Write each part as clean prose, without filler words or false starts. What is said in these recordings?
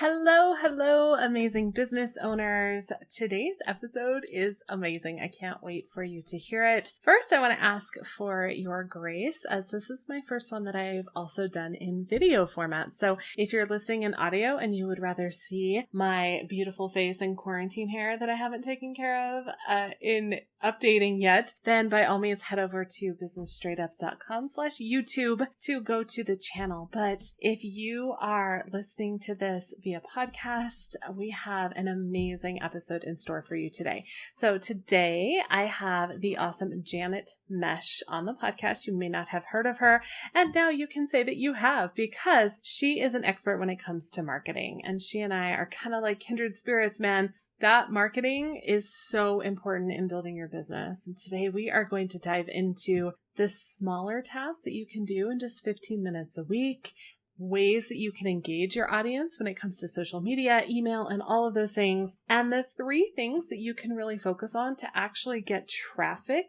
Hello, hello, amazing business owners. Today's episode is amazing. I can't wait for you to hear it. First, I want to ask for your grace, as this is my first one that I've also done in video format. So if you're listening in audio and you would rather see my beautiful face and quarantine hair that I haven't taken care of in updating yet, then by all means head over to businessstraightup.com/YouTube to go to the channel. But if you are listening to this via podcast, we have an amazing episode in store for you today. So today I have the awesome Janet Mesh on the podcast. You may not have heard of her, and now you can say that you have, because she is an expert when it comes to marketing. And she and I are kind of like kindred spirits, man. That marketing is so important in building your business. And today we are going to dive into the smaller tasks that you can do in just 15 minutes a week, ways that you can engage your audience when it comes to social media, email, and all of those things, and the 3 things that you can really focus on to actually get traffic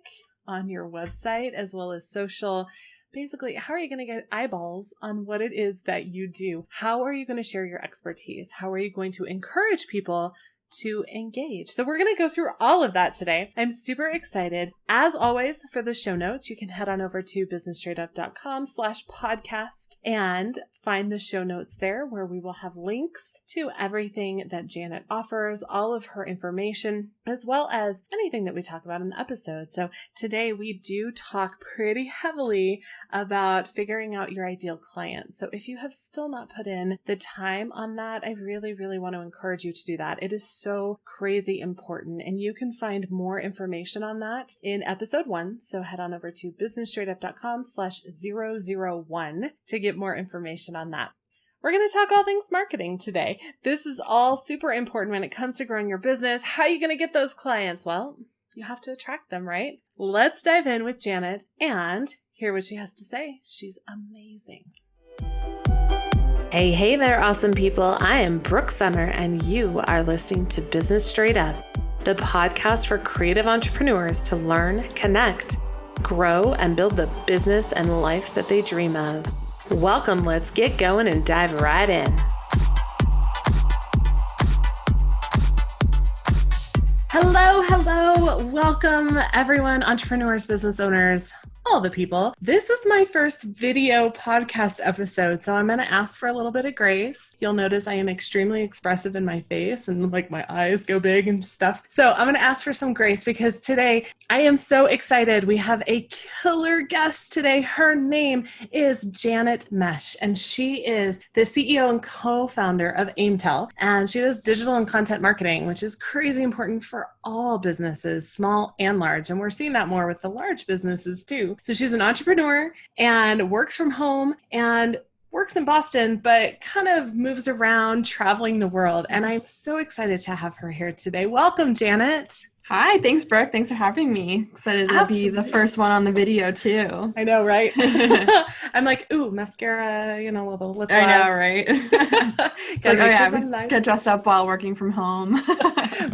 on your website as well as social. Basically, how are you going to get eyeballs on what it is that you do? How are you going to share your expertise? How are you going to encourage people to engage? So we're going to go through all of that today. I'm super excited. As always, for the show notes, you can head on over to businessstraightup.com/podcast and find the show notes there, where we will have links to everything that Janet offers, all of her information, as well as anything that we talk about in the episode. So today we do talk pretty heavily about figuring out your ideal client. So if you have still not put in the time on that, I really, really want to encourage you to do that. It is so crazy important, and you can find more information on that in episode 1. So head on over to businessstraightup.com/001 to get more information on that. We're going to talk all things marketing today. This is all super important when it comes to growing your business. How are you going to get those clients? Well, you have to attract them, right? Let's dive in with Janet and hear what she has to say. She's amazing. Hey there, awesome people. I am Brooke Summer, and you are listening to Business Straight Up, the podcast for creative entrepreneurs to learn, connect, grow, and build the business and life that they dream of. Welcome, let's get going and dive right in. Hello. Welcome, everyone, entrepreneurs, business owners, all the people. This is my first video podcast episode, so I'm going to ask for a little bit of grace. You'll notice I am extremely expressive in my face and like my eyes go big and stuff. So I'm going to ask for some grace because today I am so excited. We have a killer guest today. Her name is Janet Mesh, and she is the CEO and co-founder of Aimtal, and she does digital and content marketing, which is crazy important for all businesses, small and large. And we're seeing that more with the large businesses too. So she's an entrepreneur and works from home and works in Boston, but kind of moves around traveling the world. And I'm so excited to have her here today. Welcome, Janet. Hi, thanks, Brooke. Thanks for having me. Excited to be the first one on the video, too. I know, right? I'm like, ooh, mascara, a little lip gloss. I know, right? It's like, get dressed up while working from home.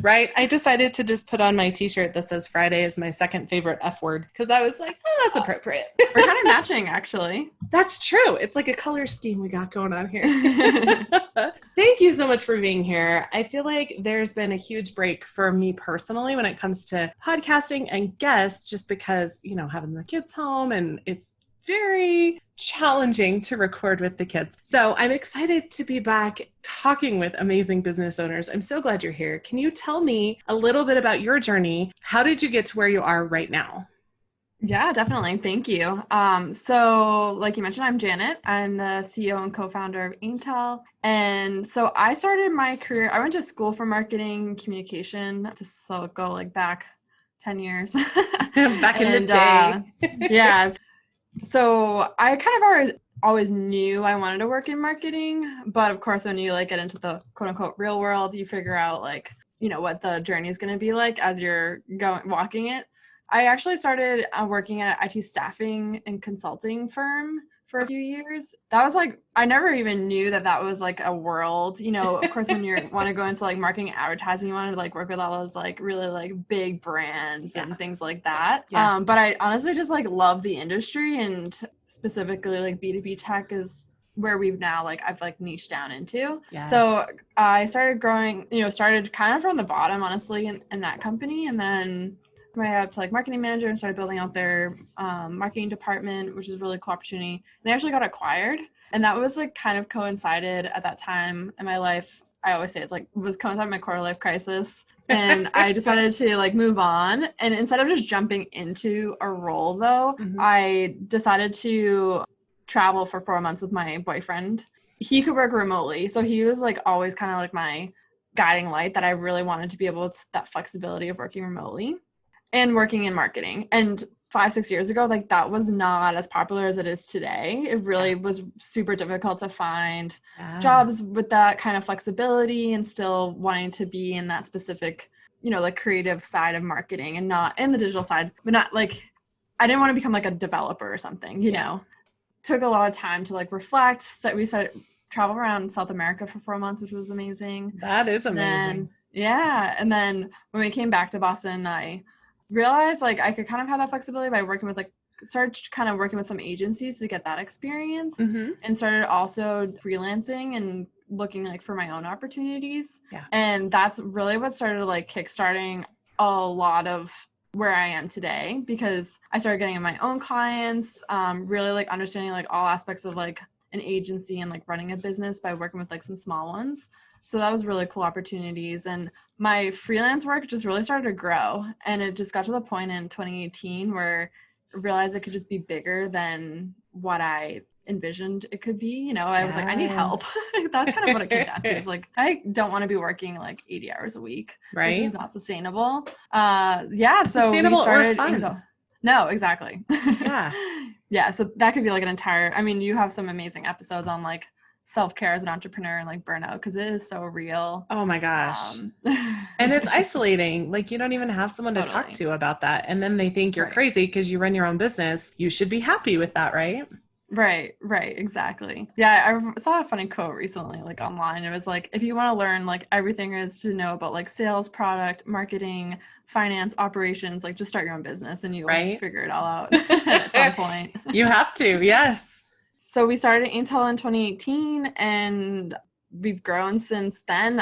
Right? I decided to just put on my t-shirt that says Friday is my second favorite F word, because I was like, oh, that's appropriate. We're kind of matching, actually. That's true. It's like a color scheme we got going on here. Thank you so much for being here. I feel like there's been a huge break for me personally when it comes to podcasting and guests, just because, having the kids home, and it's very challenging to record with the kids. So I'm excited to be back talking with amazing business owners. I'm so glad you're here. Can you tell me a little bit about your journey? How did you get to where you are right now? Yeah, definitely. Thank you. So like you mentioned, I'm Janet. I'm the CEO and co-founder of Aimtal. And so I started my career, I went to school for marketing communication, just so go back 10 years. Back in the day. Yeah. So I kind of always knew I wanted to work in marketing, but of course, when you get into the quote unquote real world, you figure out what the journey is going to be like as you're walking it. I actually started working at an IT staffing and consulting firm for a few years. That was I never even knew that was a world, of course, when you want to go into marketing and advertising, you want to work with all those really big brands and things like that. Yeah. But I honestly just love the industry, and specifically B2B tech is where we've now I've niched down into. Yes. So I started growing, started kind of from the bottom, honestly, in that company, and then went up to marketing manager and started building out their marketing department, which was a really cool opportunity. And they actually got acquired, and that was kind of coincided at that time in my life. I always say was coinciding with my quarter life crisis. And I decided to move on. And instead of just jumping into a role though, I decided to travel for 4 months with my boyfriend. He could work remotely. So he was always kind of my guiding light that I really wanted to be able to that flexibility of working remotely and working in marketing. And 5-6 years ago, that was not as popular as it is today. It really was super difficult to find jobs with that kind of flexibility and still wanting to be in that specific, creative side of marketing and not in the digital side, but not I didn't want to become a developer or something, you know. Took a lot of time to reflect. So we started travel around South America for 4 months, which was amazing. That is amazing. And then when we came back to Boston, I realized I could kind of have that flexibility by working with started kind of working with some agencies to get that experience, and started also freelancing and looking for my own opportunities. And that's really what started kickstarting a lot of where I am today, because I started getting my own clients, really understanding all aspects of an agency and running a business by working with some small ones. So that was really cool opportunities. And my freelance work just really started to grow. And it just got to the point in 2018 where I realized it could just be bigger than what I envisioned it could be. I was I need help. That's kind of what it came down to. It's I don't want to be working 80 hours a week. Right. This is not sustainable. So sustainable we started or fun. Angel. No, exactly. Yeah. Yeah. So that could be an entire, you have some amazing episodes on self-care as an entrepreneur and burnout, because it is so real. Oh my gosh. And it's isolating. You don't even have someone to talk to about that. And then they think you're crazy because you run your own business. You should be happy with that, right? Right, exactly. Yeah, I saw a funny quote recently, online. It was if you want to learn everything there is to know about sales, product, marketing, finance, operations, just start your own business and you'll figure it all out at some point. You have to, yes. So we started Aimtal in 2018, and we've grown since then.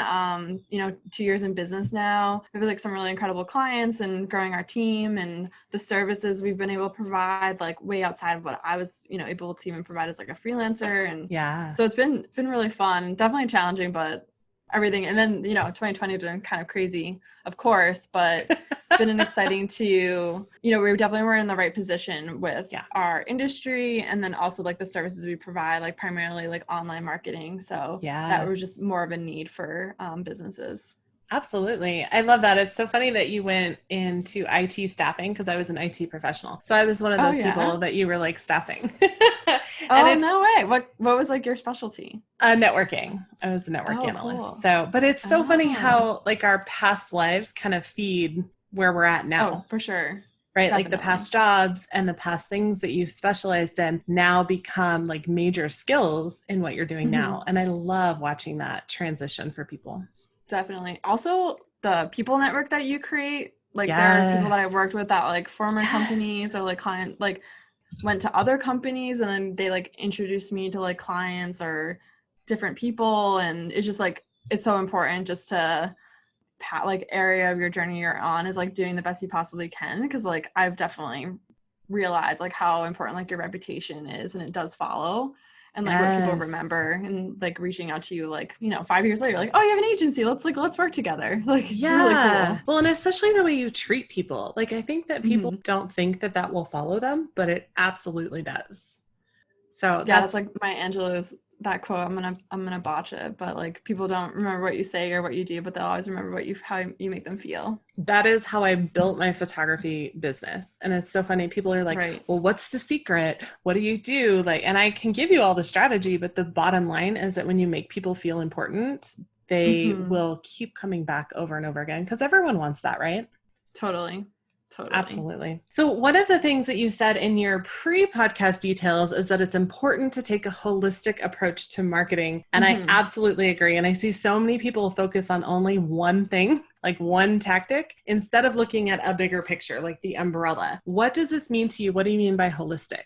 2 years in business now. We have some really incredible clients and growing our team, and the services we've been able to provide way outside of what I was, able to even provide as a freelancer. And so it's been really fun, definitely challenging, but everything. And then, 2020 has been kind of crazy, of course, but it's been an exciting we definitely were in the right position with our industry, and then also the services we provide, primarily online marketing. So that was just more of a need for businesses. Absolutely. I love that. It's so funny that you went into IT staffing, because I was an IT professional. So I was one of those people that you were staffing. No way. What was your specialty? Networking. I was a network analyst. Cool. So, but it's so funny how our past lives kind of feed where we're at now. Oh, for sure. Right? Definitely. The past jobs and the past things that you've specialized in now become major skills in what you're doing now. And I love watching that transition for people. Definitely. Also, the people network that you create, there are people that I worked with that former companies or client, went to other companies, and then they introduced me to clients or different people. And it's just it's so important just to area of your journey you're on is doing the best you possibly can, because I've definitely realized how important your reputation is, and it does follow. And what people remember, and reaching out to you 5 years later, oh, you have an agency, let's work together. It's really cool. Well, and especially the way you treat people. I think that people don't think that will follow them, but it absolutely does. So that's Maya Angelou's that quote. I'm gonna botch it, but people don't remember what you say or what you do, but they'll always remember how you make them feel. That is how I built my photography business. And it's so funny. People are well, what's the secret? What do you do? And I can give you all the strategy, but the bottom line is that when you make people feel important, they will keep coming back over and over again, because everyone wants that, right? Totally. Absolutely. So one of the things that you said in your pre-podcast details is that it's important to take a holistic approach to marketing. And I absolutely agree. And I see so many people focus on only one thing, one tactic, instead of looking at a bigger picture, the umbrella. What does this mean to you? What do you mean by holistic?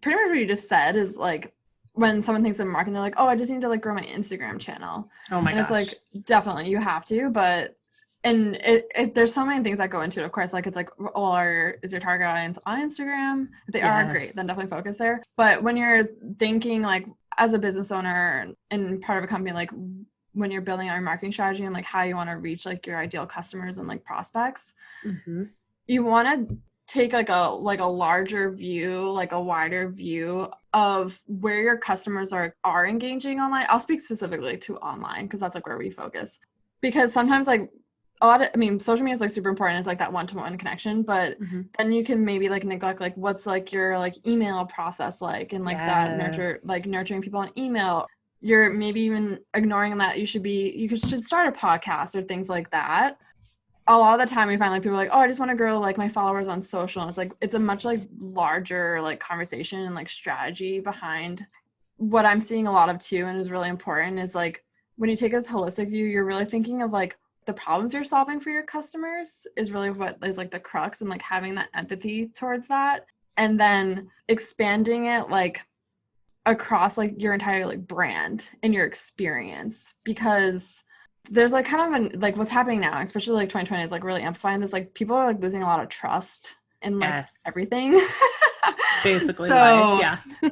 Pretty much what you just said is when someone thinks of marketing, they're like, oh, I just need to like grow my Instagram channel. Oh my And it's gosh. like, definitely you have to, but and there's so many things that go into it, of course. Like it's like, well, is your target audience on Instagram? If they are, great, then Yes. definitely focus there. But when you're thinking like as a business owner and part of a company, like when you're building out your marketing strategy and like how you want to reach like your ideal customers and like prospects, Mm-hmm. you want to take like a larger view, like a wider view of where your customers are engaging online. I'll speak specifically to online because that's like where we focus. Because sometimes like social media is like super important. It's like that one-to-one connection, but Mm-hmm. then you can maybe like neglect like what's like your like email process like, and like that Yes. nurturing people on email. You're maybe even ignoring that you should start a podcast or things like that. A lot of the time we find like people are like, oh, I just want to grow like my followers on social. And it's like it's a much like larger like conversation and like strategy behind. What I'm seeing a lot of too, and is really important, is like when you take this holistic view, you're really thinking of like the problems you're solving for your customers is really what is like the crux, and like having that empathy towards that, and then expanding it like across like your entire like brand and your experience. Because there's like kind of like what's happening now, especially like 2020, is like really amplifying this. Like people are like losing a lot of trust in like Yes. everything. Basically life. So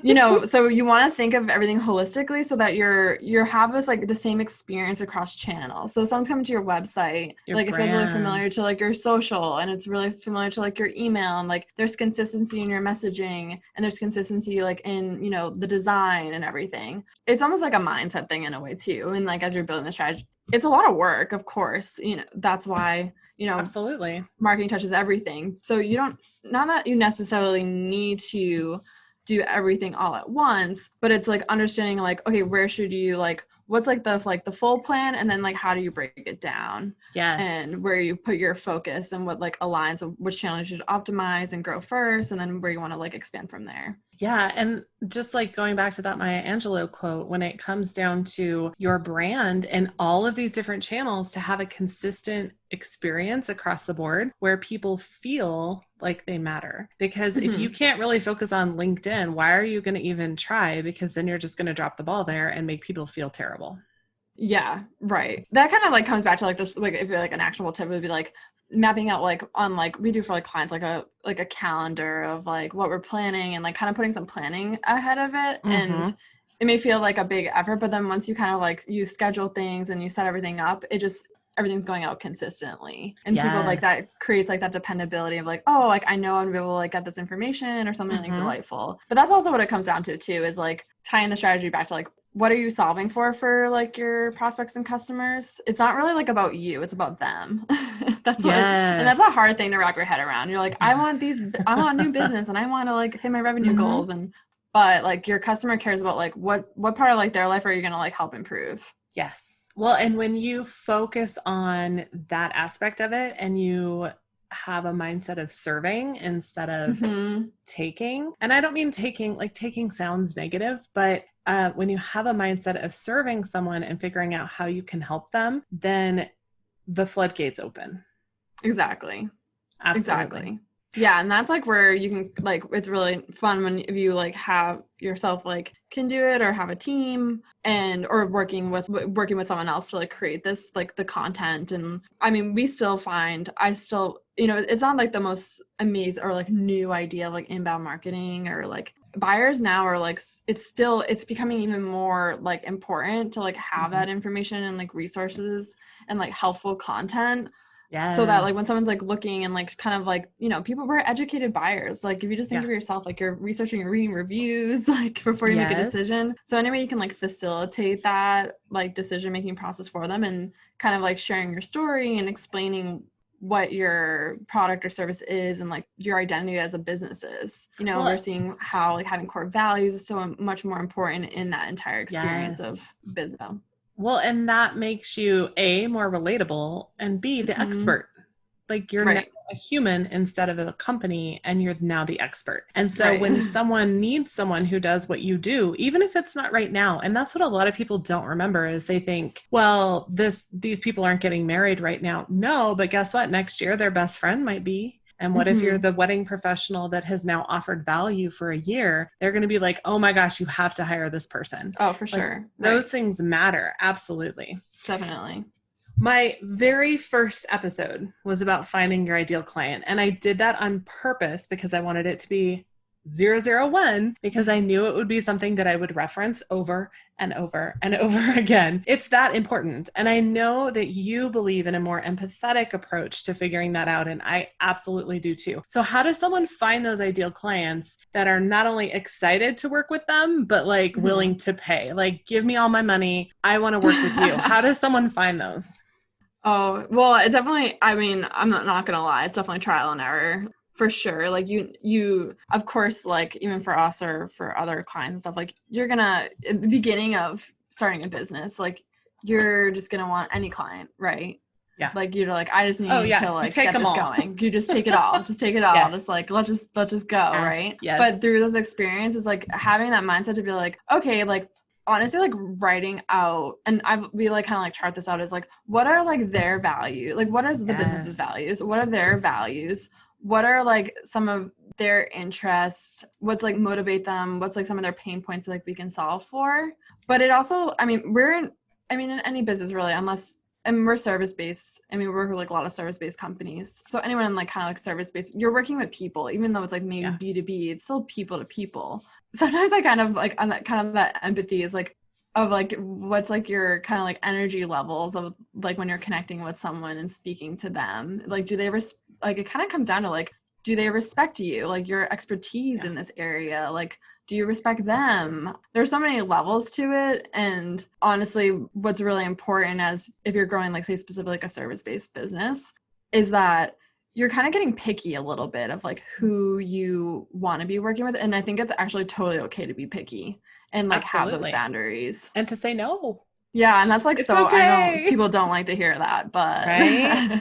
Yeah. so you want to think of everything holistically so that you have this like the same experience across channels. So if someone's coming to your website, Your like it feels really brand. familiar to like your social, and it's really familiar to like your email, and like there's consistency in your messaging, and there's consistency like in the design and everything. It's almost like a mindset thing in a way too. And like as you're building the strategy, it's a lot of work, of course. That's why Absolutely. marketing touches everything. So you don't, not that you necessarily need to do everything all at once, but it's like understanding like, okay, where should you like, what's like the full plan, and then like how do you break it down, Yes. and where you put your focus, and what like aligns of which channel you should optimize and grow first, and then where you want to like expand from there. Yeah. And just like going back to that Maya Angelou quote, when it comes down to your brand and all of these different channels, to have a consistent experience across the board where people feel like they matter. Because if you Mm-hmm. can't really focus on LinkedIn, why are you going to even try? Because then you're just going to drop the ball there and make people feel terrible. Yeah, right. That kind of like comes back to like this, like if you're like an actionable tip would be like mapping out like on like we do for like clients like a calendar of like what we're planning, and like kind of putting some planning ahead of it. Mm-hmm. And it may feel like a big effort, but then once you kind of like you schedule things and you set everything up, it just everything's going out consistently, and people like that Yes. creates like that dependability of like, oh, like I know I'm gonna be able to like get this information or something like Mm-hmm. delightful. But that's also what it comes down to too, is like tying the strategy back to like what are you solving for like your prospects and customers. It's not really like about you, it's about them. And that's a Yes. hard thing to wrap your head around. You're like, I want new business and I want to like hit my revenue Mm-hmm. goals, and but like your customer cares about like what part of like their life are you going to like help improve. Yes. Well, and when you focus on that aspect of it and you have a mindset of serving instead of Mm-hmm. taking, and I don't mean taking, like taking sounds negative, but when you have a mindset of serving someone and figuring out how you can help them, then the floodgates open. Exactly. Absolutely. Exactly. Yeah, and that's like where you can like it's really fun when you like have yourself like can do it, or have a team, and or working with someone else to like create this like the content. And I mean, we still find I still it's not like the most amazing or like new idea of like inbound marketing, or like buyers now are like it's becoming even more like important to like have Mm-hmm. that information and like resources and like helpful content, so that like when Yes. someone's like looking and like kind of like people were educated buyers, like if you just think Yeah. of yourself like you're researching and reading reviews like before you make a Yes. decision. So anyway you can like facilitate that like decision making process for them, and kind of like sharing your story and explaining what your product or service is, and like your identity as a business is. We're Well, seeing how like having core values is so much more important in that entire experience of yes. business. Well, and that makes you A, more relatable, and B, the Mm-hmm. expert. Like you're now Right. a human instead of a company, and you're now the expert. And so Right. when someone needs someone who does what you do, even if it's not right now, and that's what a lot of people don't remember, is they think, well, these people aren't getting married right now. No, but guess what? Next year their best friend might be. And what if you're the wedding professional that has now offered value for a year? They're going to be like, oh my gosh, you have to hire this person. Oh, for Like, sure. those things matter. Absolutely. Definitely. My very first episode was about finding your ideal client. And I did that on purpose because I wanted it to be 001, because I knew it would be something that I would reference over and over and over again. It's that important. And I know that you believe in a more empathetic approach to figuring that out. And I absolutely do too. So how does someone find those ideal clients that are not only excited to work with them, but like willing to pay? Like, give me all my money. I want to work with you. How does someone find those? Oh, well, it definitely, I mean, I'm not going to lie. It's definitely trial and error. For sure. Like you, of course, like even for us or for other clients and stuff, like you're gonna, at the beginning of starting a business, like you're just gonna want any client, right? Yeah. Like you're like, I just need to like get this going. You just take it all. Just take it all. Yes. Just like, let's just go, right? Yes. But through those experiences, like having that mindset to be like, okay, like honestly, like writing out, and we like kind of like chart this out as like, what are like their value? Like what is the business's values? What are their values? What are like some of their interests? What's like motivate them? What's like some of their pain points that like we can solve for? But it also, I mean, in any business really, and we're service-based. I mean, we work with like a lot of service-based companies. So anyone in like kind of like service-based, you're working with people, even though it's like maybe B2B, it's still people to people. Sometimes I kind of like on that kind of that empathy is like, of like what's like your kind of like energy levels of like when you're connecting with someone and speaking to them, like do they like it kind of comes down to like, do they respect you, like your expertise in this area? Like, do you respect them? There's so many levels to it. And honestly, what's really important as if you're growing, like say specifically like a service-based business, is that you're kind of getting picky a little bit of like who you want to be working with. And I think it's actually totally okay to be picky and like have those boundaries. And to say no. Yeah. And that's like, it's so okay. I know people don't like to hear that, but right.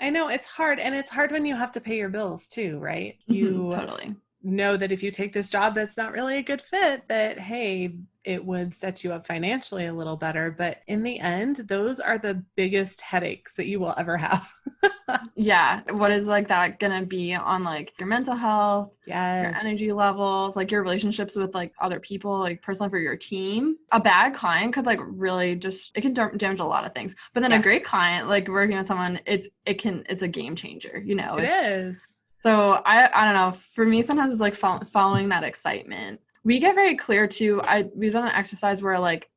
I know it's hard. And it's hard when you have to pay your bills too, right? You totally know that if you take this job that's not really a good fit, that, hey, it would set you up financially a little better. But in the end, those are the biggest headaches that you will ever have. Yeah. What is like that gonna be on like your mental health, your energy levels, like your relationships with like other people, like personally for your team? A bad client could like really just, it can damage a lot of things. But then a great client, like working with someone, it's a game changer, you know? It is. So I don't know. For me, sometimes it's like following that excitement. We get very clear too. We've done an exercise where like,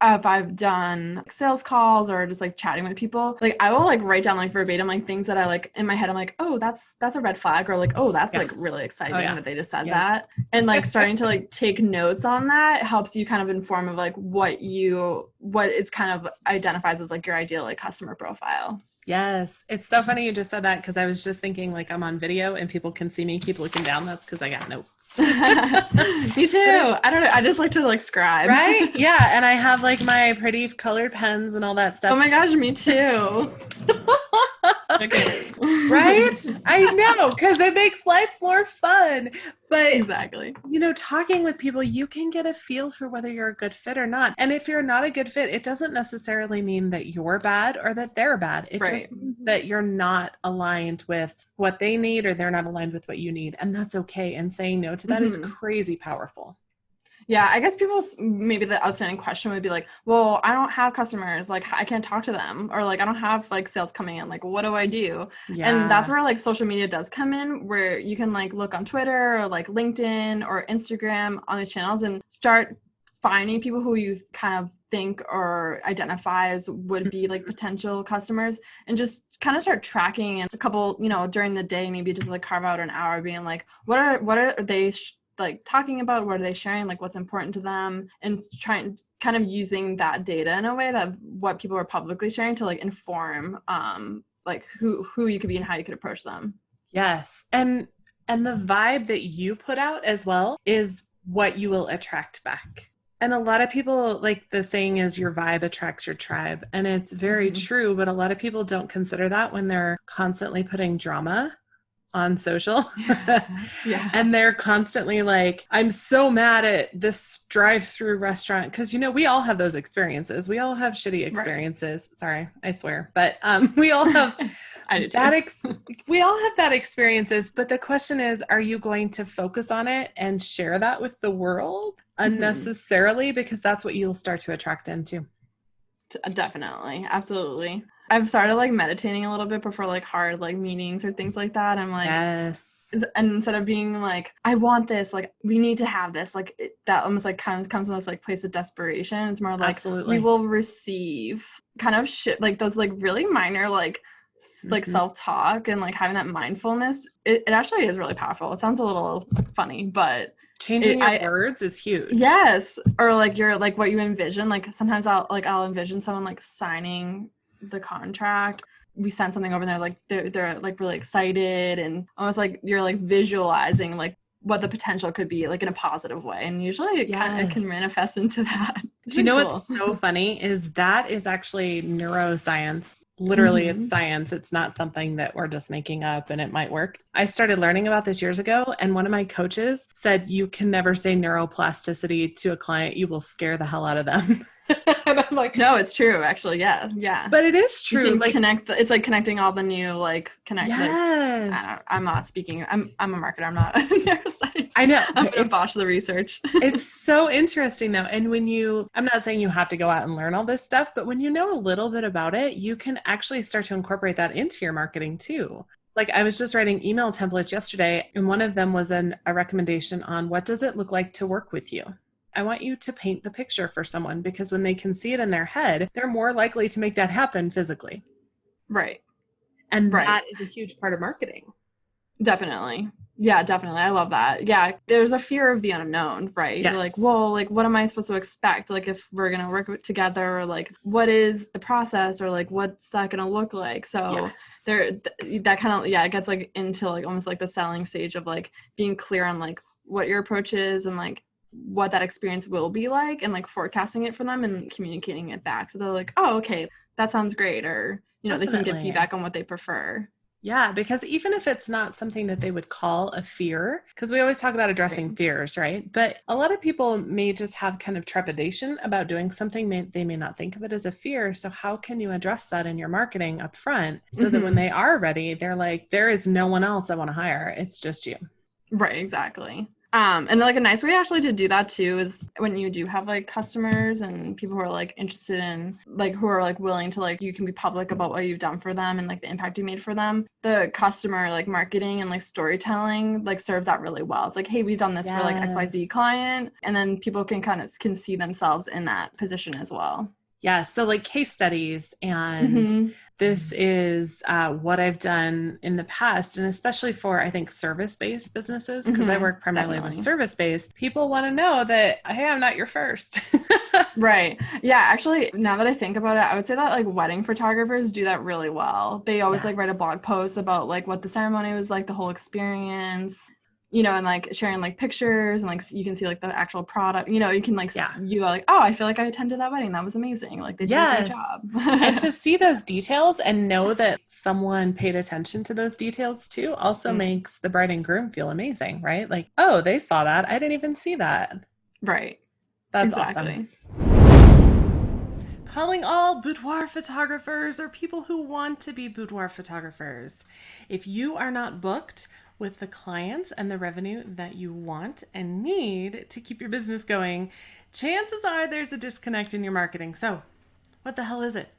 if I've done like sales calls or just like chatting with people, like I will like write down like verbatim like things that I like in my head. I'm like, oh, that's a red flag, or like, oh, that's like really exciting that they just said that. And like starting to like take notes on that helps you kind of inform of like what is kind of identifies as like your ideal like customer profile. Yes. It's so funny you just said that, because I was just thinking like I'm on video and people can see me keep looking down. That's because I got notes. Me too. I don't know. I just like to like scribe. Right? Yeah. And I have like my pretty colored pens and all that stuff. Oh my gosh, me too. Okay. Right? I know, because it makes life more fun. But exactly, you know, talking with people, you can get a feel for whether you're a good fit or not. And if you're not a good fit, it doesn't necessarily mean that you're bad or that they're bad. It just means that you're not aligned with what they need, or they're not aligned with what you need. And that's okay. And saying no to that is crazy powerful. Yeah, I guess maybe the outstanding question would be like, well, I don't have customers, like I can't talk to them, or like I don't have like sales coming in, like what do I do? Yeah. And that's where like social media does come in, where you can like look on Twitter or like LinkedIn or Instagram on these channels and start finding people who you kind of think or identify as would be like potential customers, and just kind of start tracking, and a couple, you know, during the day, maybe just like carve out an hour being like, what are they like talking about, what are they sharing, like what's important to them, and trying kind of using that data in a way that what people are publicly sharing to like inform like who you could be and how you could approach them. Yes. And the vibe that you put out as well is what you will attract back. And a lot of people, like the saying is, your vibe attracts your tribe. And it's very true, but a lot of people don't consider that when they're constantly putting drama on social. Yeah. And they're constantly like, I'm so mad at this drive-through restaurant. Because, we all have those experiences. We all have shitty experiences. Right. Sorry, I swear. But we all have I do too. we all have bad experiences. But the question is, are you going to focus on it and share that with the world unnecessarily? Because that's what you'll start to attract into. Definitely. Absolutely. I've started like meditating a little bit before like hard like meetings or things like that. I'm like, yes. And instead of being like, I want this, like we need to have this, like that almost like comes from this like place of desperation. It's more like Absolutely. we will receive kind of shit like those like really minor like self-talk and like having that mindfulness. It actually is really powerful. It sounds a little funny, but changing your words is huge. Yes. Or like you're like what you envision. Like sometimes I'll envision someone like signing the contract. We send something over there, like they're like really excited and almost like you're like visualizing like what the potential could be like in a positive way. And usually it can manifest into that. Do you know what's so funny is that is actually neuroscience. Literally, it's science. It's not something that we're just making up and it might work. I started learning about this years ago, and one of my coaches said, you can never say neuroplasticity to a client. You will scare the hell out of them. And I'm like, no, it's true, actually. Yeah. Yeah. But it is true. Like it's like connecting all the new, like connect. Yes. Like, I'm not speaking. I'm a marketer. I'm not a neuroscience. I know. I'm going to botch the research. It's so interesting though. And I'm not saying you have to go out and learn all this stuff, but when you know a little bit about it, you can actually start to incorporate that into your marketing too. Like I was just writing email templates yesterday, and one of them was a recommendation on what does it look like to work with you? I want you to paint the picture for someone, because when they can see it in their head, they're more likely to make that happen physically. Right. And that is a huge part of marketing. Definitely. Yeah, definitely. I love that. Yeah. There's a fear of the unknown, right? Yes. You're like, well, like, what am I supposed to expect? Like, if we're going to work together, or like, what is the process, or like, what's that going to look like? So that kind of, it gets like into like almost like the selling stage of like being clear on like what your approach is and like what that experience will be like, and like forecasting it for them and communicating it back. So they're like, oh, okay, that sounds great. Or, they can give feedback on what they prefer. Yeah, because even if it's not something that they would call a fear, because we always talk about addressing fears, right? But a lot of people may just have kind of trepidation about doing something. They may not think of it as a fear. So how can you address that in your marketing up front so that when they are ready, they're like, there is no one else I want to hire. It's just you. Right, exactly. And like a nice way actually to do that too is when you do have like customers and people who are like interested in like who are like willing to like you can be public about what you've done for them and like the impact you made for them. The customer like marketing and like storytelling like serves that really well. It's like, hey, we've done this for like XYZ client, and then people can see themselves in that position as well. Yeah. So like case studies, and this is what I've done in the past, and especially for, I think, service-based businesses, because I work primarily with service-based. People want to know that, hey, I'm not your first. Right. Yeah. Actually, now that I think about it, I would say that like wedding photographers do that really well. They always like write a blog post about like what the ceremony was like, the whole experience. And like sharing like pictures and like you can see like the actual product, you can like, you are like, oh, I feel like I attended that wedding. That was amazing. Like they did a great job. And to see those details and know that someone paid attention to those details too also makes the bride and groom feel amazing, right? Like, oh, they saw that. I didn't even see that. Right. That's awesome. Calling all boudoir photographers or people who want to be boudoir photographers. If you are not booked with the clients and the revenue that you want and need to keep your business going, chances are there's a disconnect in your marketing. So what the hell is it?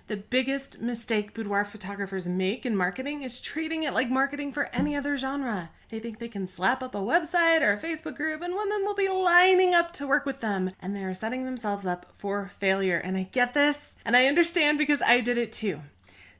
The biggest mistake boudoir photographers make in marketing is treating it like marketing for any other genre. They think they can slap up a website or a Facebook group and women will be lining up to work with them, and they're setting themselves up for failure. And I get this, and I understand because I did it too.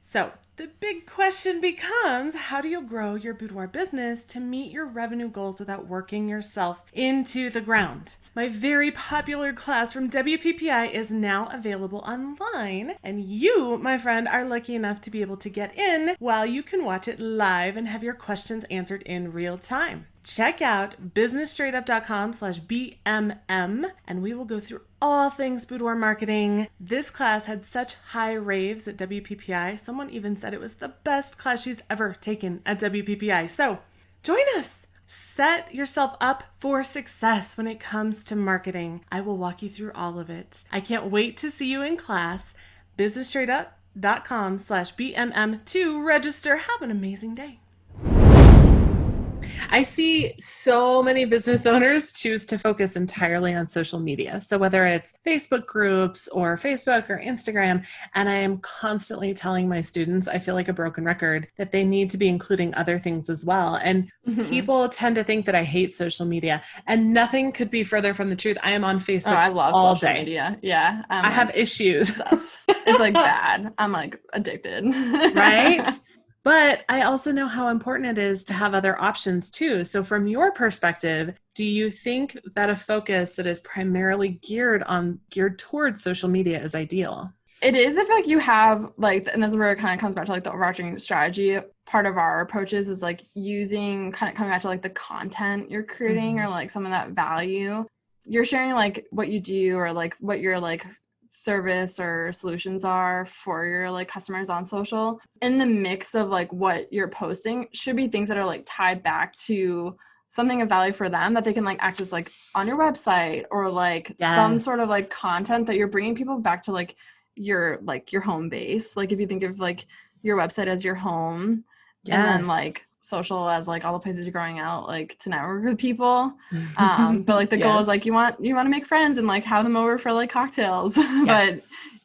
So the big question becomes, how do you grow your boudoir business to meet your revenue goals without working yourself into the ground? My very popular class from WPPI is now available online, and you, my friend, are lucky enough to be able to get in while you can watch it live and have your questions answered in real time. Check out businessstraightedup.com/BMM, and we will go through all things boudoir marketing. This class had such high raves at WPPI. Someone even said said it was the best class she's ever taken at WPPI. So join us. Set yourself up for success when it comes to marketing. I will walk you through all of it. I can't wait to see you in class. businessstraightedup.com/BMM to register. Have an amazing day. I see so many business owners choose to focus entirely on social media. So whether it's Facebook groups or Facebook or Instagram, and I am constantly telling my students, I feel like a broken record, that they need to be including other things as well. And people tend to think that I hate social media, and nothing could be further from the truth. I am on Facebook I love all social day. media. Yeah. I have issues. Obsessed. It's like bad. I'm like addicted. Right? But I also know how important it is to have other options too. So from your perspective, do you think that a focus that is primarily geared towards social media is ideal? It is if like you have like, and that's where it kind of comes back to like the overarching strategy. Part of our approaches is like using kind of coming back to like the content you're creating or like some of that value. You're sharing like what you do or like what your like service or solutions are for your like customers on social. In the mix of like what you're posting should be things that are like tied back to something of value for them that they can like access like on your website or like some sort of like content that you're bringing people back to like your home base. Like if you think of like your website as your home and then like social as like all the places you're going out like to network with people, but like the goal is like you want to make friends and like have them over for like cocktails. But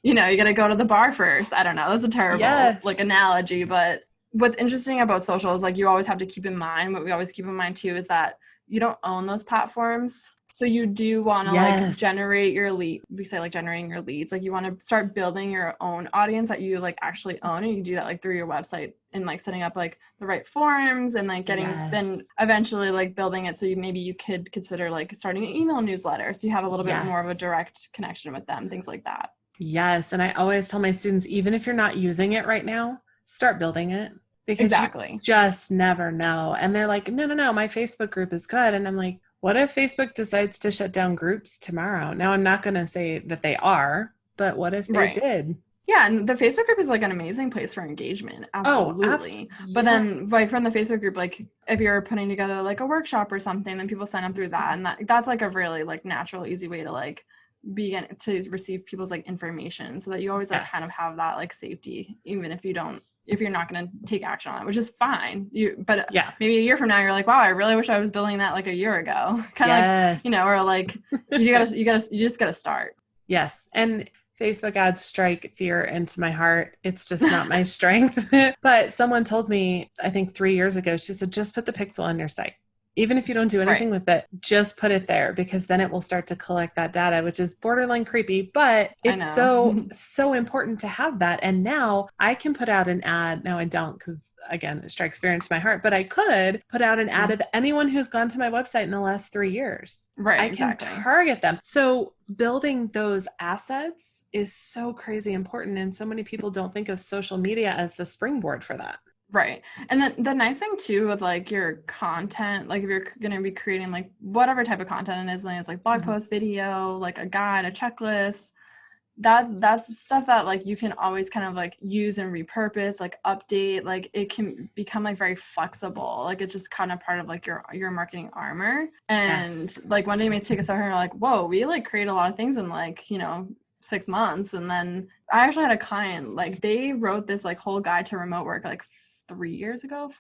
you know, you got to go to the bar first. I don't know, that's a terrible like analogy, but what's interesting about social is like you always have to keep in mind, what we always keep in mind too, is that you don't own those platforms. So you do want to like generate your lead. We say like generating your leads. Like you want to start building your own audience that you like actually own, and you can do that like through your website and like setting up like the right forums and like getting then eventually like building it. So you could consider like starting an email newsletter, so you have a little bit more of a direct connection with them, things like that. Yes, and I always tell my students, even if you're not using it right now, start building it. Because you just never know. And they're like, no, my Facebook group is good. And I'm like, what if Facebook decides to shut down groups tomorrow? Now, I'm not going to say that they are, but what if they did? Yeah, and the Facebook group is like an amazing place for engagement. Absolutely. But then like from the Facebook group, like if you're putting together like a workshop or something, then people sign up through that. And that's like a really like natural, easy way to like begin to receive people's like information, so that you always like kind of have that like safety, even if you're not going to take action on it, which is fine. But maybe a year from now, you're like, wow, I really wish I was building that like a year ago. Kind of like, you know, or like you just gotta start. Yes. And Facebook ads strike fear into my heart. It's just not my strength. But someone told me, I think 3 years ago, she said, just put the pixel on your site. Even if you don't do anything with it, just put it there, because then it will start to collect that data, which is borderline creepy, but it's so important to have that. And now I can put out an ad. Now I don't, because again, it strikes fear into my heart, but I could put out an ad of anyone who's gone to my website in the last 3 years. I can target them. So building those assets is so crazy important. And so many people don't think of social media as the springboard for that. Right. And then the nice thing too with like your content, like if you're going to be creating like whatever type of content it is, like blog post, video, like a guide, a checklist, that's stuff that like you can always kind of like use and repurpose, like update, like it can become like very flexible. Like it's just kind of part of like your marketing armor. And like one day you may take us out here and you're like, whoa, we like create a lot of things in like, you know, 6 months. And then I actually had a client, like they wrote this like whole guide to remote work like 4 years ago.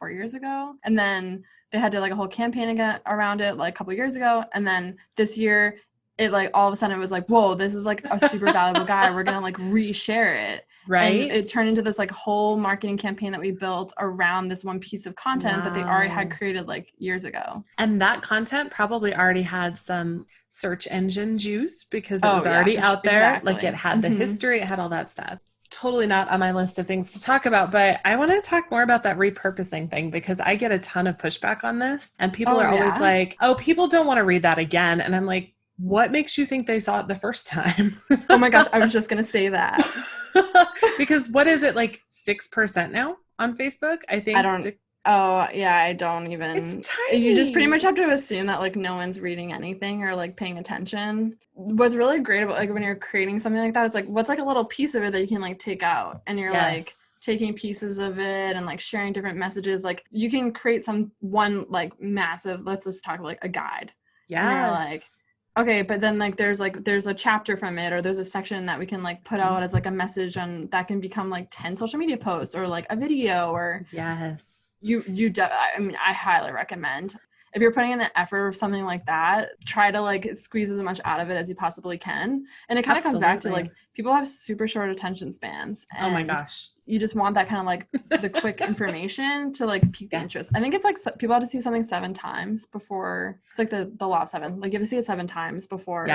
And then they had to like a whole campaign again around it like a couple years ago. And then this year it like all of a sudden it was like, whoa, this is like a super valuable guide. We're going to like reshare it. Right. And it turned into this like whole marketing campaign that we built around this one piece of content that they already had created like years ago. And that content probably already had some search engine juice because it was already out there. Like it had the history, it had all that stuff. Totally not on my list of things to talk about, but I want to talk more about that repurposing thing, because I get a ton of pushback on this, and people are always like, oh, people don't want to read that again. And I'm like, what makes you think they saw it the first time? Oh my gosh, I was just going to say that. Because what is it, like 6% now on Facebook? I think. I don't even. It's tiny. You just pretty much have to assume that like no one's reading anything or like paying attention. What's really great about like when you're creating something like that, it's like, what's like a little piece of it that you can like take out, and you're like taking pieces of it and like sharing different messages. Like you can create one like massive, let's just talk like a guide. And you're like, Yes. okay, but then like there's a chapter from it, or there's a section that we can like put out as like a message, and that can become like 10 social media posts or like a video, or Yes. I mean, I highly recommend, if you're putting in the effort of something like that, try to like squeeze as much out of it as you possibly can. And it kind of comes back to like, people have super short attention spans, and oh my gosh, you just want that kind of like the quick information to like pique the interest. I think it's like people have to see something 7 times before, it's like the law of 7, like you have to see it 7 times before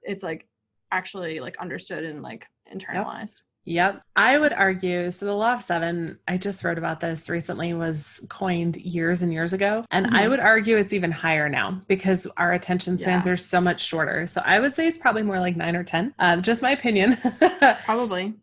it's like actually like understood and like internalized. Yep. I would argue, so the law of 7, I just wrote about this recently, was coined years and years ago. And I would argue it's even higher now because our attention spans are so much shorter. So I would say it's probably more like 9 or 10. Just my opinion. Probably.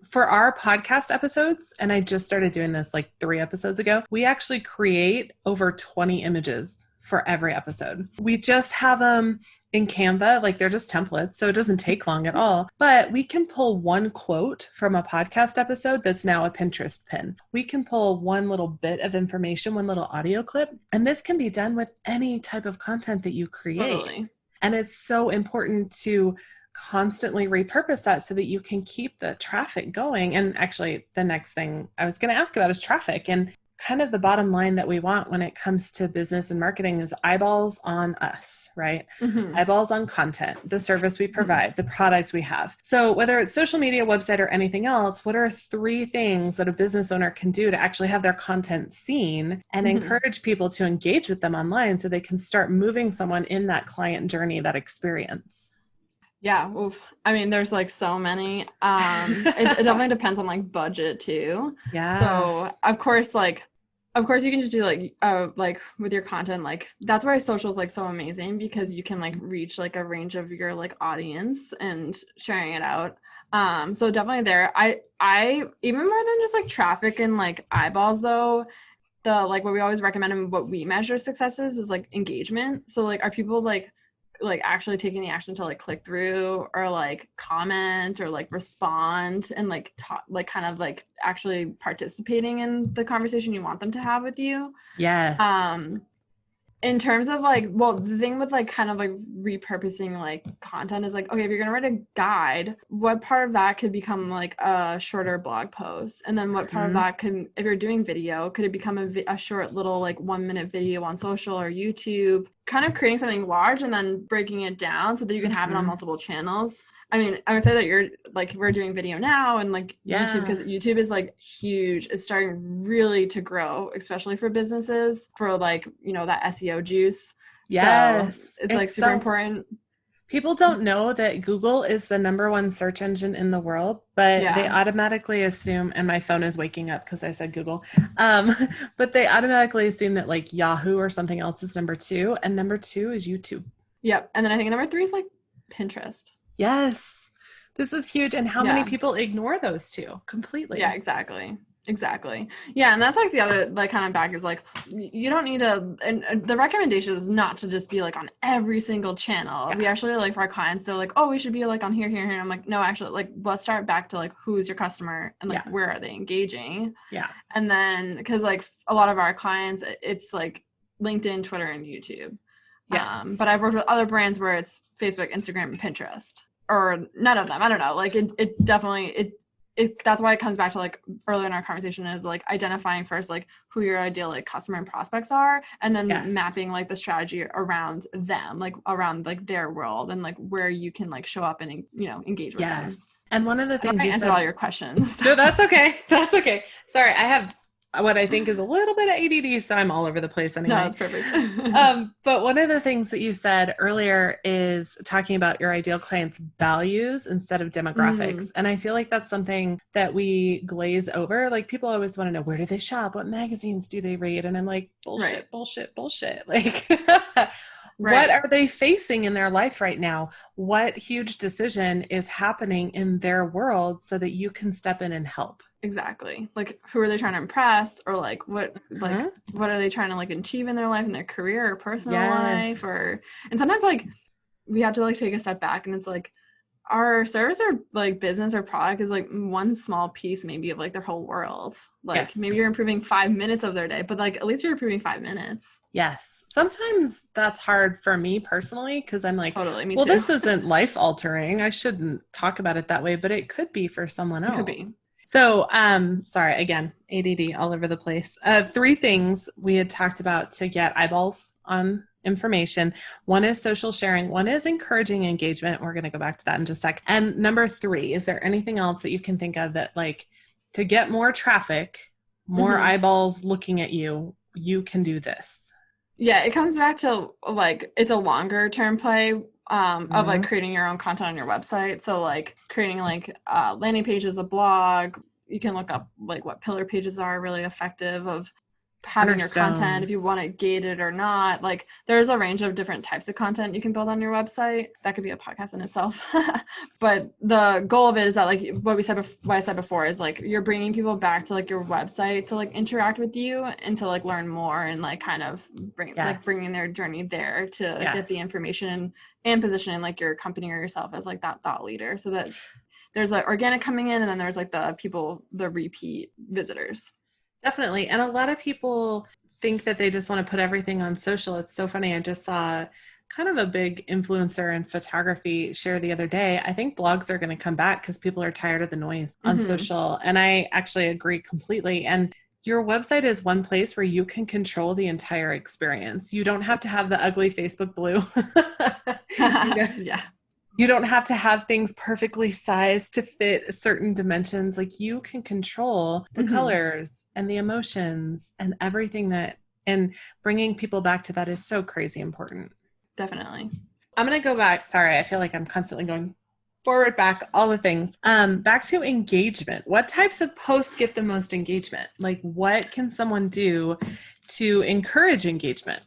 For our podcast episodes, and I just started doing this like 3 episodes ago, we actually create over 20 images for every episode. We just have them in Canva, like they're just templates, so it doesn't take long at all. But we can pull one quote from a podcast episode that's now a Pinterest pin. We can pull one little bit of information, one little audio clip, and this can be done with any type of content that you create. Totally. And it's so important to constantly repurpose that so that you can keep the traffic going. And actually, the next thing I was going to ask about is traffic. And kind of the bottom line that we want when it comes to business and marketing is eyeballs on us, right? Eyeballs on content, the service we provide, the product we have. So whether it's social media, website, or anything else, what are 3 things that a business owner can do to actually have their content seen and encourage people to engage with them online so they can start moving someone in that client journey, that experience? Yeah. Oof. I mean, there's like so many. It definitely depends on like budget too. Yeah. So of course you can just do like with your content, like that's why social is like so amazing, because you can like reach like a range of your like audience and sharing it out. So definitely there. I even more than just like traffic and like eyeballs though, the like what we always recommend and what we measure successes is like engagement. So like, are people like actually taking the action to like click through or like comment or like respond and like talk, like kind of like actually participating in the conversation you want them to have with you? Yes. In terms of like, well, the thing with like kind of like repurposing like content is like, okay, if you're gonna write a guide, what part of that could become like a shorter blog post? And then what part of that can, if you're doing video, could it become a short little like 1-minute video on social or YouTube? Kind of creating something large and then breaking it down so that you can have it on multiple channels. I mean, I would say that you're like, we're doing video now and like YouTube, because YouTube is like huge. It's starting really to grow, especially for businesses, for like, you know, that SEO juice. Yes. So it's like super important. People don't know that Google is the #1 search engine in the world, but they automatically assume, and my phone is waking up because I said Google, but they automatically assume that like Yahoo or something else is #2, and #2 is YouTube. Yep. And then I think #3 is like Pinterest. Yes. This is huge. And how many people ignore those 2 completely? Yeah, exactly. Yeah, and that's like the other like kind of back is like, you don't need to, and the recommendation is not to just be like on every single channel. We actually like for our clients, they're like, oh, we should be like on here. And I'm like, no, actually, like let's start back to like, who is your customer and like where are they engaging? And then because like a lot of our clients, it's like LinkedIn, Twitter, and YouTube. But I've worked with other brands where it's Facebook, Instagram, and Pinterest, or none of them. I don't know. Like it definitely that's why it comes back to like earlier in our conversation is like identifying first like who your ideal like customer and prospects are, and then mapping like the strategy around them, like around like their world and like where you can like show up and, you know, engage with them. And one of the things I answered all your questions. No, that's okay. That's okay. Sorry, I have what I think is a little bit of ADD, so I'm all over the place anyway. No, it's perfect. But one of the things that you said earlier is talking about your ideal client's values instead of demographics. And I feel like that's something that we glaze over. Like people always want to know, where do they shop? What magazines do they read? And I'm like, bullshit. Like what are they facing in their life right now? What huge decision is happening in their world so that you can step in and help? Exactly. Like who are they trying to impress, or like what are they trying to like achieve in their life, in their career or personal life, or and sometimes like we have to like take a step back and it's like, our service or like business or product is like one small piece maybe of like their whole world. Like Yes. maybe you're improving 5 minutes of their day, but like at least you're improving 5 minutes. Yes. Sometimes that's hard for me personally because I'm like, Totally, me well, too. this isn't life altering. I shouldn't talk about it that way, but it could be for someone It could else. be. So, sorry, again, ADD all over the place. 3 things we had talked about to get eyeballs on information. One is social sharing. One is encouraging engagement. We're going to go back to that in just a sec. And number 3, is there anything else that you can think of that like to get more traffic, more eyeballs looking at you, you can do this? Yeah, it comes back to like it's a longer term play of like creating your own content on your website. So like creating like landing pages, a blog. You can look up like what pillar pages are really effective of having your content, if you want it gated or not. Like there's a range of different types of content you can build on your website. That could be a podcast in itself. But the goal of it is that like what I said before is like you're bringing people back to like your website to like interact with you and to like learn more and like kind of bringing their journey there to get the information and positioning like your company or yourself as like that thought leader, so that there's like organic coming in and then there's like the repeat visitors. Definitely. And a lot of people think that they just want to put everything on social. It's so funny. I just saw kind of a big influencer in photography share the other day. I think blogs are going to come back because people are tired of the noise on social. And I actually agree completely. And your website is one place where you can control the entire experience. You don't have to have the ugly Facebook blue. Yeah. You don't have to have things perfectly sized to fit certain dimensions. Like you can control the colors and the emotions and everything and bringing people back to that is so crazy important. Definitely. I'm going to go back. Sorry. I feel like I'm constantly going forward, back, all the things. Back to engagement. What types of posts get the most engagement? Like what can someone do to encourage engagement?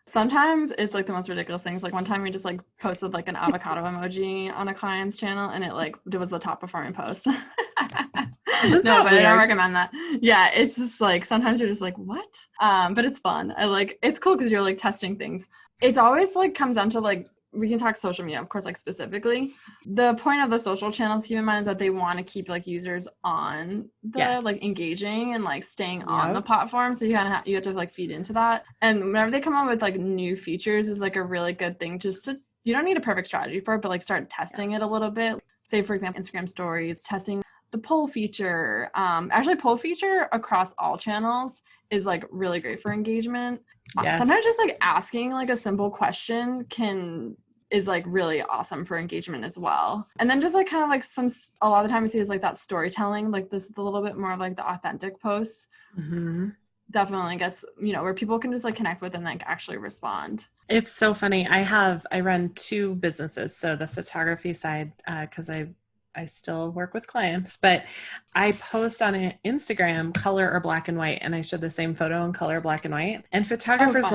Sometimes it's like the most ridiculous things. Like one time we just like posted like an avocado emoji on a client's channel and it was the top performing post. Isn't No, that but weird? I don't recommend that. Yeah, it's just like sometimes you're just like, what? But it's fun. It's cool because you're like testing things. It's always like comes down to like we can talk social media, of course, like specifically. The point of the social channels, keep in mind, is that they want to keep like users on the like engaging and like staying on the platform. So you kind of you have to like feed into that. And whenever they come up with like new features, is like a really good thing just to, you don't need a perfect strategy for it, but like start testing it a little bit. Say for example, Instagram stories, testing the poll feature. Actually poll feature across all channels is like really great for engagement. Sometimes just like asking like a simple question is like really awesome for engagement as well. And then just like kind of like a lot of the time we see is like that storytelling, like this a little bit more of like the authentic posts definitely gets, where people can just like connect with and like actually respond. It's so funny. I run 2 businesses. So the photography side, cause I still work with clients, but I post on Instagram color or black and white. And I show the same photo in color, black and white, and photographers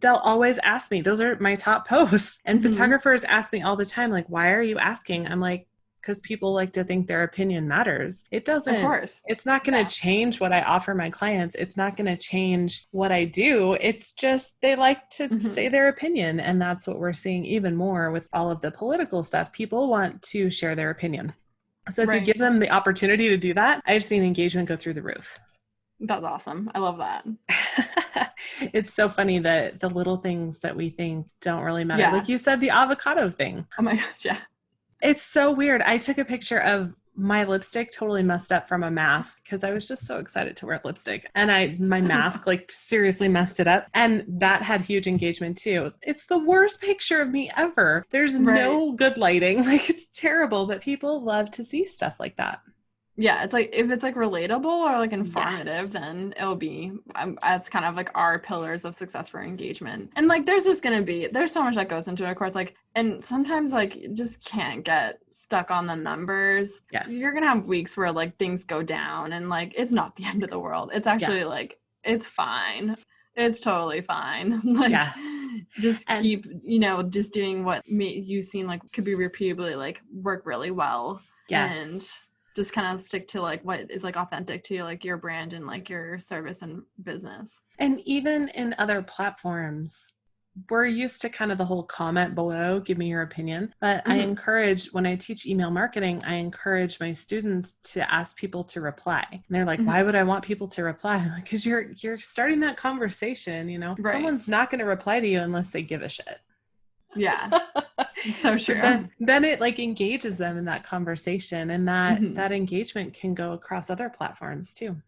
they'll always ask me, those are my top posts. And photographers ask me all the time, like, why are you asking? I'm like, because people like to think their opinion matters. It doesn't, of course. It's not going to change what I offer my clients. It's not going to change what I do. It's just, they like to say their opinion. And that's what we're seeing even more with all of the political stuff. People want to share their opinion. So if you give them the opportunity to do that, I've seen engagement go through the roof. That's awesome. I love that. It's so funny that the little things that we think don't really matter. Yeah. Like you said, the avocado thing. Oh my gosh, yeah. It's so weird. I took a picture of my lipstick totally messed up from a mask because I was just so excited to wear lipstick. And my mask like seriously messed it up. And that had huge engagement too. It's the worst picture of me ever. There's no good lighting. Like it's terrible, but people love to see stuff like that. Yeah, it's like if it's like relatable or like informative, then it'll be that's kind of like our pillars of success for engagement. And like there's so much that goes into it, of course, like, and sometimes like you just can't get stuck on the numbers. Yes. You're gonna have weeks where like things go down and like it's not the end of the world. It's actually like it's fine. It's totally fine. Like just keep, just doing what you seem like could be repeatedly like work really well. And just kind of stick to like what is like authentic to like your brand and like your service and business. And even in other platforms, we're used to kind of the whole comment below, give me your opinion. But I Mhm. encourage, when I teach email marketing, I encourage my students to ask people to reply. And they're like, why Mhm. would I want people to reply? I'm like, because you're starting that conversation, Right. someone's not going to reply to you unless they give a shit. Yeah. It's so So true. then it like engages them in that conversation, and Mhm. that engagement can go across other platforms too.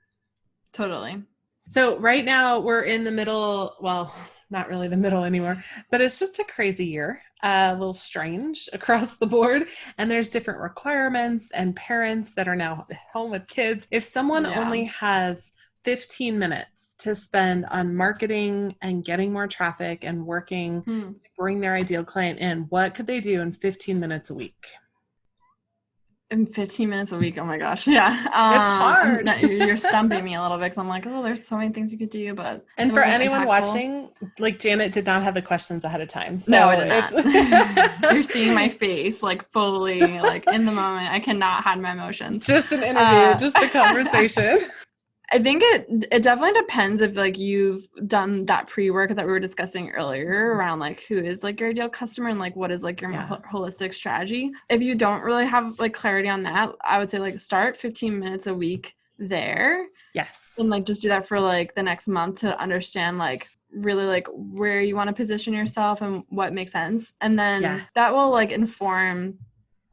Totally. So right now we're in the middle, well, not really the middle anymore, but it's just a crazy year, a little strange across the board. And there's different requirements, and parents that are now home with kids. If someone Yeah. only has 15 minutes to spend on marketing and getting more traffic and working Hmm. to bring their ideal client in, what could they do in 15 minutes a week? In 15 minutes a week. Oh my gosh. Yeah. It's hard. You're stumping me a little bit because I'm like, oh, there's so many things you could do, but And if for I'm being anyone impactful. watching, like Janet did not have the questions ahead of time. No, I So did it's not. You're seeing my face like fully like in the moment. I cannot hide my emotions. just an interview, Uh, just a conversation. I think it definitely depends if like you've done that pre-work that we were discussing earlier around like who is like your ideal customer and like what is like your Yeah. holistic strategy. If you don't really have like clarity on that, I would say like start 15 minutes a week there Yes. and like just do that for like the next month to understand like really like where you want to position yourself and what makes sense. And Yeah. then that will like inform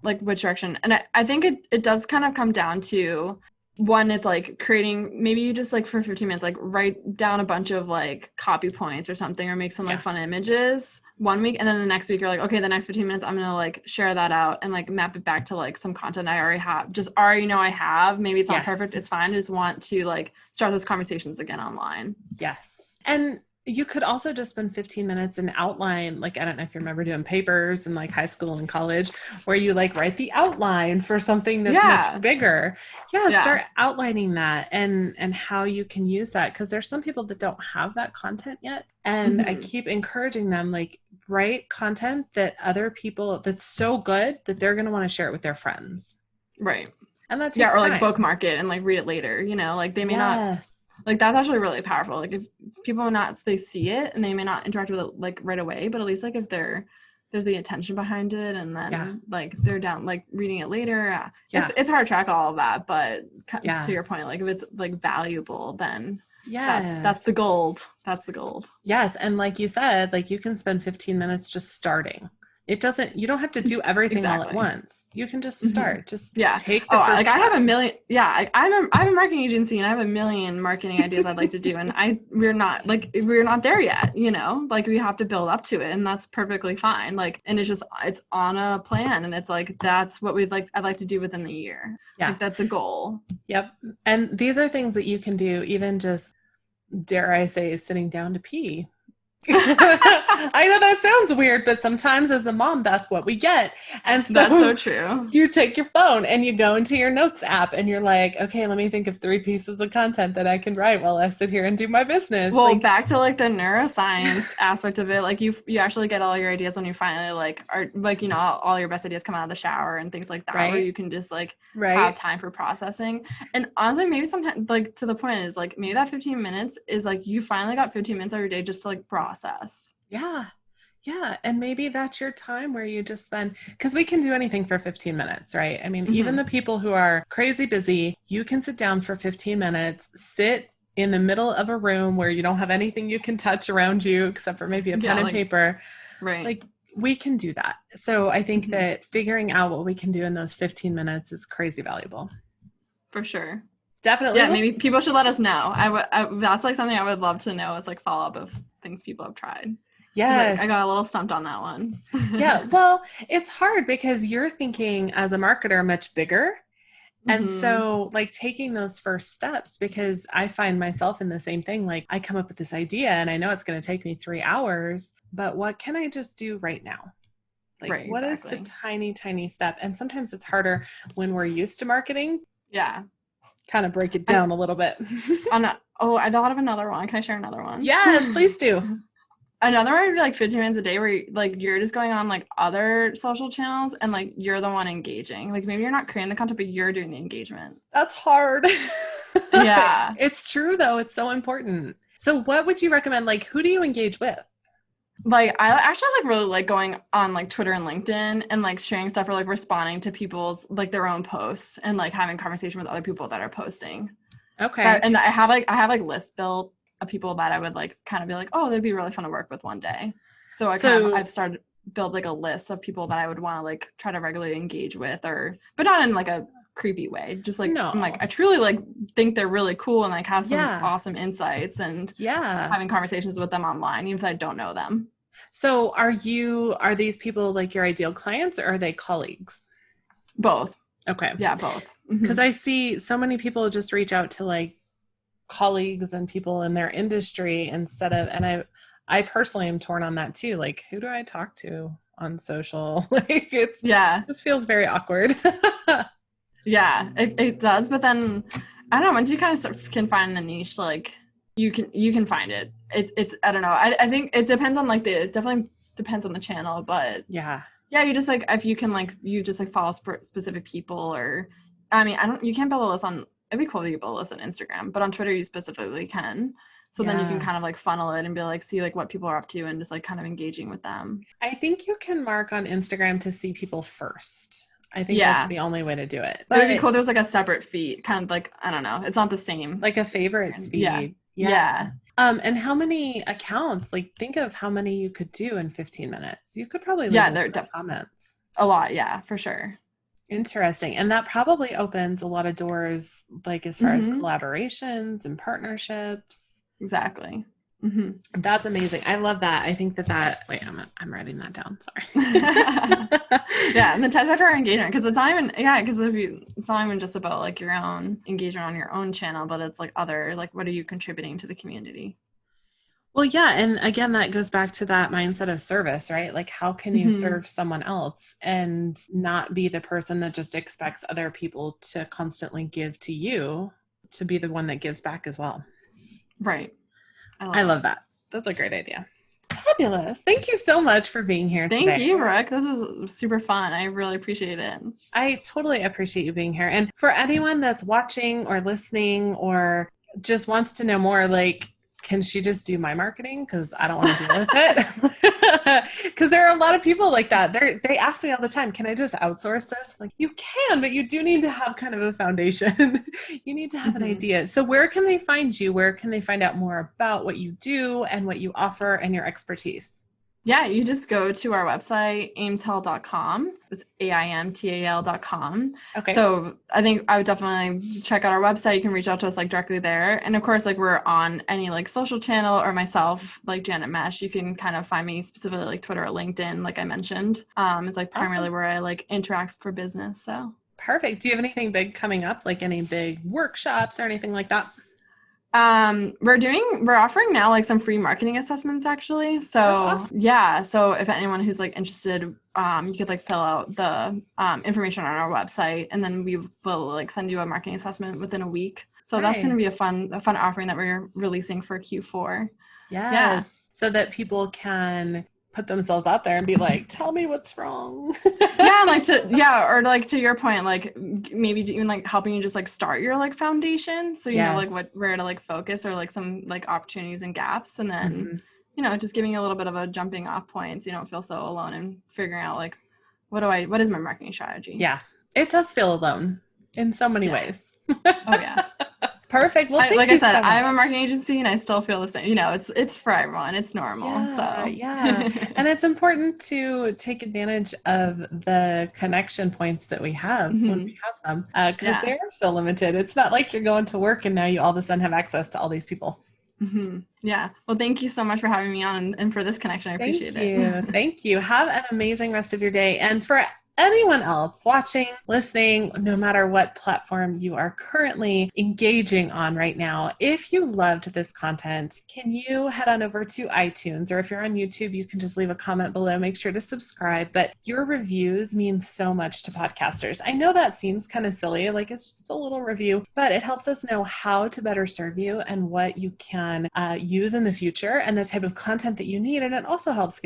like which direction. And I think it does kind of come down to one, it's like creating, maybe you just like for 15 minutes, like write down a bunch of like copy points or something, or make some like Yeah. fun images one week. And then the next week you're like, okay, the next 15 minutes, I'm going to like share that out and like map it back to like some content I already have, just already know I have. Maybe it's not perfect. It's fine. I just want to like start those conversations again online. Yes. And you could also just spend 15 minutes and outline, like, I don't know if you remember doing papers in like high school and college, where you like write the outline for something that's much Yeah. bigger. Yeah. Yeah. Start outlining that and how you can use that. Cause there's some people that don't have that content yet. And I Mm-hmm. keep encouraging them, like, write content that other people, that's so good that they're going to want to share it with their friends. Right. And that Yeah. takes Or like time. bookmark it and like read it later, like they may not. Yes. Like that's actually really powerful. Like if people are not, they see it and they may not interact with it like right away, but at least like if there's the intention behind it, and then like they're down like reading it later. It's hard to track all of that, but to your point, like if it's like valuable, then that's the gold. That's the gold. Yes. And like you said, like you can spend 15 minutes just starting. You don't have to do everything all at Exactly. once. You can just start. Just Yeah. take Oh, the first like I step. have a million. Yeah, I have a marketing agency, and I have a million marketing ideas I'd like to do, and we're not there yet. Like we have to build up to it, and that's perfectly fine. Like, and it's on a plan, and it's like that's what I'd like to do within the year. Yeah. Like that's a goal. Yep. And these are things that you can do, even just, dare I say, sitting down to pee. I know that sounds weird, but sometimes as a mom, that's what we get. And so That's so true. you take your phone and you go into your notes app and you're like, okay, let me think of 3 pieces of content that I can write while I sit here and do my business. Well, back to like the neuroscience aspect of it, like you actually get all your ideas when you finally like are like, all your best ideas come out of the shower and things like that, right? Where you can just like have time for processing. And honestly, maybe sometimes like to the point is like maybe that 15 minutes is like you finally got 15 minutes every day just to like process. Yeah. Yeah. And maybe that's your time where you just spend, because we can do anything for 15 minutes, right? I mean, even the people who are crazy busy, you can sit down for 15 minutes, sit in the middle of a room where you don't have anything you can touch around you except for maybe a pen and paper. Right. Like we can do that. So I think that figuring out what we can do in those 15 minutes is crazy valuable. For sure. Definitely. Yeah, maybe people should let us know. That's like something I would love to know is like follow up of things people have tried. Yes. I got a little stumped on that one. Yeah. Well, it's hard because you're thinking as a marketer much bigger. And so like taking those first steps, because I find myself in the same thing. Like I come up with this idea and I know it's going to take me 3 hours, but what can I just do right now? Like what is the tiny, tiny step? And sometimes it's harder when we're used to marketing. Yeah. Kind of break it down a little bit. I thought of another one. Can I share another one? Yes, please do. Another one would be like 15 minutes a day where you're just going on like other social channels and like you're the one engaging. Like maybe you're not creating the content, but you're doing the engagement. That's hard. Yeah. It's true though. It's so important. So what would you recommend? Like who do you engage with? Like I actually like really like going on like Twitter and LinkedIn and like sharing stuff or like responding to people's like their own posts and like having conversation with other people that are posting. Okay. And I have like lists built of people that I would like kind of be like, oh, they'd be really fun to work with one day. So I've started build like a list of people that I would want to like try to regularly engage with, or but not in like a creepy way. Just like no. I'm like I truly like think they're really cool and like have some Yeah. awesome insights and having conversations with them online, even if I don't know them. So are these people like your ideal clients, or are they colleagues? Both. Okay. Yeah, both. Because I see so many people just reach out to like colleagues and people in their industry instead of, and I personally am torn on that too. Like, who do I talk to on social? Like it just feels very awkward. Yeah, it does. But then I don't know, once you kind of can find the niche, like you can find it. It's I don't know. I think it depends on like it definitely depends on the channel, but yeah, you just like if you can like you just like follow specific people, or I mean you can't build a list on, it'd be cool if you build a list on Instagram, but on Twitter you specifically can. So then you can kind of like funnel it and be like see like what people are up to and just like kind of engaging with them. I think you can mark on Instagram to see people first. I think that's the only way to do it. But it would be cool. There's like a separate feed, kind of like, I don't know. It's not the same. Like a favorites feed. Yeah. And how many accounts, like think of how many you could do in 15 minutes. You could probably leave comments. A lot. Yeah, for sure. Interesting. And that probably opens a lot of doors, like as far as collaborations and partnerships. Exactly. That's amazing. I love that. I think that wait, I'm writing that down. Sorry. Yeah, and the test after our engagement, because it's not even it's not even just about like your own engagement on your own channel, but it's like other like what are you contributing to the community? Well, yeah, and again, that goes back to that mindset of service, right? Like, how can you serve someone else and not be the person that just expects other people to constantly give to you, to be the one that gives back as well? Right. I love that. That's a great idea. Fabulous. Thank you so much for being here today. Thank you, Brooke. This is super fun. I really appreciate it. I totally appreciate you being here. And for anyone that's watching or listening or just wants to know more, like, can she just do my marketing? Because I don't want to deal with it. Because there are a lot of people like that. They ask me all the time, can I just outsource this? I'm like, you can, but you do need to have kind of a foundation. You need to have an idea. So where can they find you? Where can they find out more about what you do and what you offer and your expertise? Yeah, you just go to our website, aimtal.com. It's AIMTAL.com. Okay. So I think I would definitely check out our website. You can reach out to us like directly there. And of course, like we're on any like social channel, or myself, like Janet Mesh, you can kind of find me specifically like Twitter or LinkedIn, like I mentioned. It's like primarily where I like interact for business. So perfect. Do you have anything big coming up, like any big workshops or anything like that? We're offering now like some free marketing assessments actually. So awesome. Yeah. So if anyone who's like interested, you could like fill out the information on our website, and then we will like send you a marketing assessment within a week. So that's going to be a fun offering that we're releasing for Q4. Yes. Yeah. So that people can put themselves out there and be like, tell me what's wrong. Or like to your point, like maybe even like helping you just like start your like foundation, so you know like where to like focus, or like some like opportunities and gaps, and then you know just giving you a little bit of a jumping off point so you don't feel so alone and figuring out like what is my marketing strategy. Yeah, it does feel alone in so many ways. Oh yeah. Perfect. Well, like I said, I have a marketing agency and I still feel the same. You know, it's for everyone. It's normal. Yeah. And it's important to take advantage of the connection points that we have when we have them, because they are so limited. It's not like you're going to work and now you all of a sudden have access to all these people. Yeah. Well, thank you so much for having me on and for this connection. I appreciate it. Thank you. Have an amazing rest of your day. And for anyone else watching, listening, no matter what platform you are currently engaging on right now, if you loved this content, can you head on over to iTunes, or if you're on YouTube, you can just leave a comment below. Make sure to subscribe. But your reviews mean so much to podcasters. I know that seems kind of silly, like it's just a little review, but it helps us know how to better serve you and what you can use in the future and the type of content that you need. And it also helps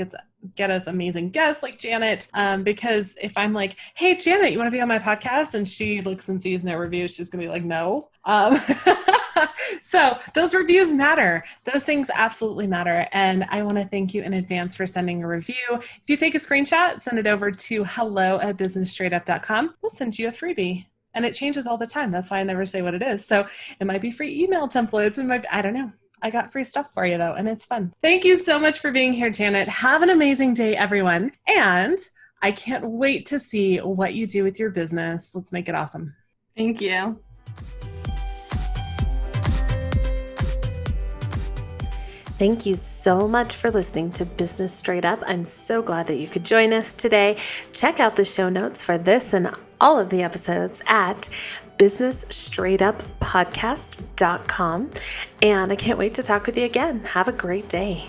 get us amazing guests like Janet, because if I'm like, hey, Janet, you want to be on my podcast? And she looks and sees no reviews, she's going to be like, no. So those reviews matter. Those things absolutely matter. And I want to thank you in advance for sending a review. If you take a screenshot, send it over to hello@businessstraightup.com. We'll send you a freebie. And it changes all the time. That's why I never say what it is. So it might be free email templates. I don't know. I got free stuff for you though, and it's fun. Thank you so much for being here, Janet. Have an amazing day, everyone. And I can't wait to see what you do with your business. Let's make it awesome. Thank you. Thank you so much for listening to Business Straight Up. I'm so glad that you could join us today. Check out the show notes for this and all of the episodes at businessstraightupodcast.com. And I can't wait to talk with you again. Have a great day.